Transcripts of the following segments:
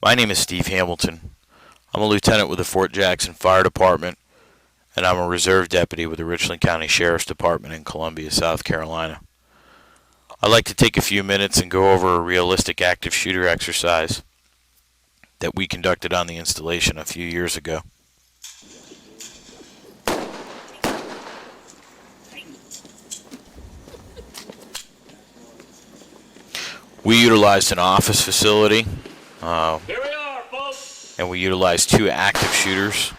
My name is Steve Hamilton. I'm a lieutenant with the Fort Jackson Fire Department, and I'm a reserve deputy with the Richland County Sheriff's Department in Columbia, South Carolina. I'd like to take a few minutes and go over a realistic active shooter exercise that we conducted on the installation a few years ago. We utilized an office facility, and we utilized 2 active shooters.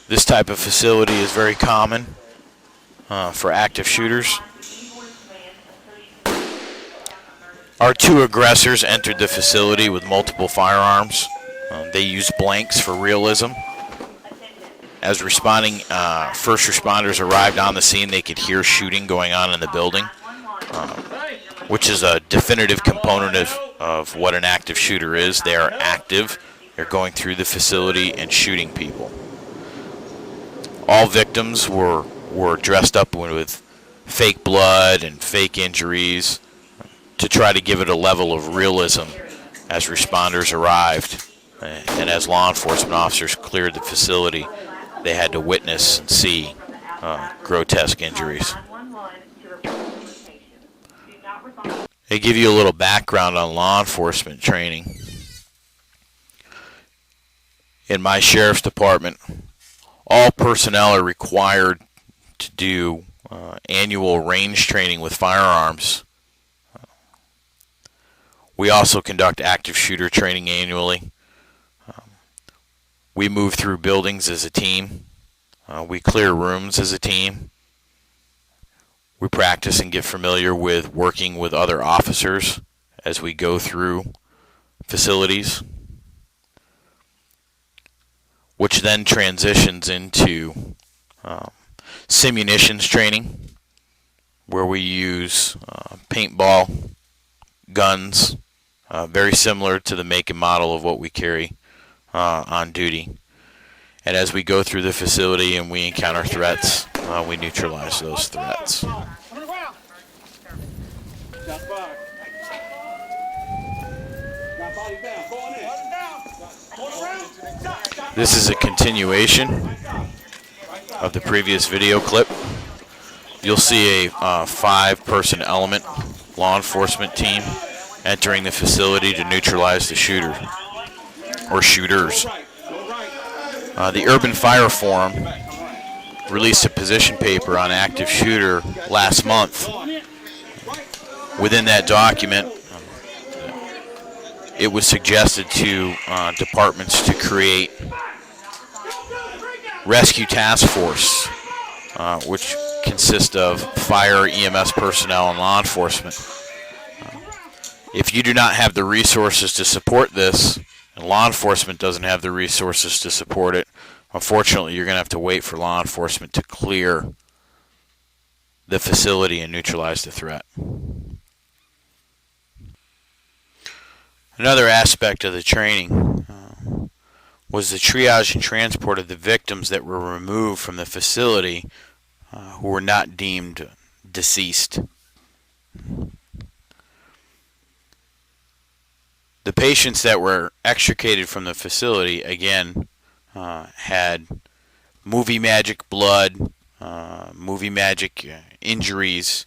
This type of facility is very common for active shooters. Our 2 aggressors entered the facility with multiple firearms. They used blanks for realism. As responding first responders arrived on the scene, they could hear shooting going on in the building, which is a definitive component of what an active shooter is. They are active. They're going through the facility and shooting people. All victims were dressed up with fake blood and fake injuries to try to give it a level of realism as responders arrived. And as law enforcement officers cleared the facility, they had to witness and see grotesque injuries. They give you a little background on law enforcement training. In my sheriff's department, all personnel are required to do annual range training with firearms. We also conduct active shooter training annually. We move through buildings as a team. We clear rooms as a team. We practice and get familiar with working with other officers as we go through facilities, which then transitions into simunitions training, where we use paintball guns, very similar to the make and model of what we carry on duty. And as we go through the facility and we encounter threats, we neutralize those threats. This is a continuation of the previous video clip. You'll see a 5-person element law enforcement team entering the facility to neutralize the shooter or shooters. The Urban Fire Forum released a position paper on active shooter last month. Within that document, it was suggested to departments to create rescue task force, which consists of fire, EMS personnel, and law enforcement. If you do not have the resources to support this, and law enforcement doesn't have the resources to support it, unfortunately, you're going to have to wait for law enforcement to clear the facility and neutralize the threat. Another aspect of the training was the triage and transport of the victims that were removed from the facility who were not deemed deceased. The patients that were extricated from the facility, again, had movie magic blood, movie magic injuries,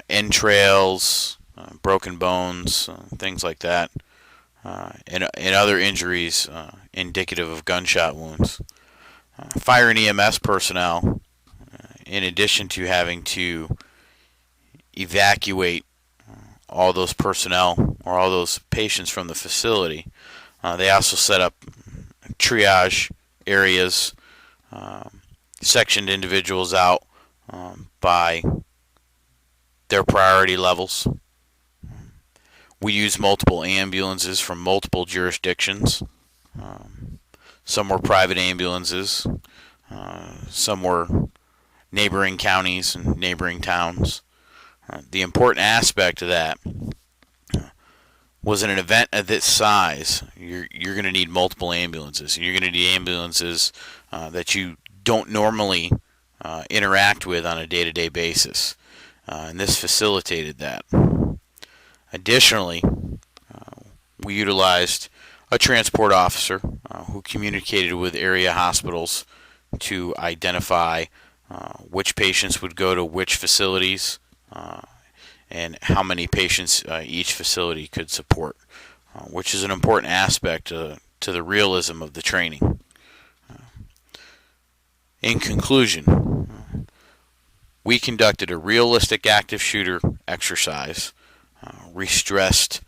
entrails, broken bones, things like that, and other injuries indicative of gunshot wounds. Fire and EMS personnel, in addition to having to evacuate all those personnel or all those patients from the facility, they also set up triage areas, sectioned individuals out by their priority levels. We use multiple ambulances from multiple jurisdictions. Some were private ambulances, some were neighboring counties and neighboring towns. The important aspect of that was in an event of this size, you're going to need multiple ambulances. You're going to need ambulances that you don't normally interact with on a day-to-day basis. And this facilitated that. Additionally, we utilized a transport officer who communicated with area hospitals to identify which patients would go to which facilities and how many patients each facility could support, which is an important aspect to the realism of the training. In conclusion, we conducted a realistic active shooter exercise. We stressed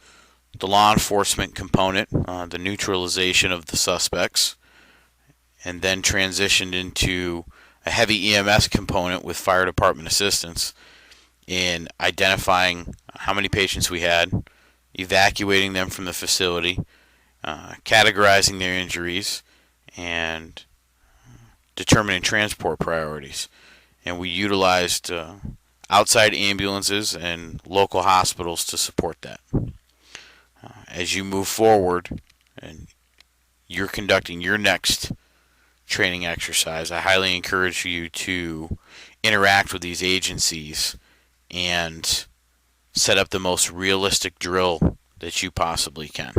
the law enforcement component, the neutralization of the suspects, and then transitioned into a heavy EMS component with fire department assistance in identifying how many patients we had, evacuating them from the facility, categorizing their injuries, and determining transport priorities. And we utilized outside ambulances and local hospitals to support that. As you move forward and you're conducting your next training exercise, I highly encourage you to interact with these agencies and set up the most realistic drill that you possibly can.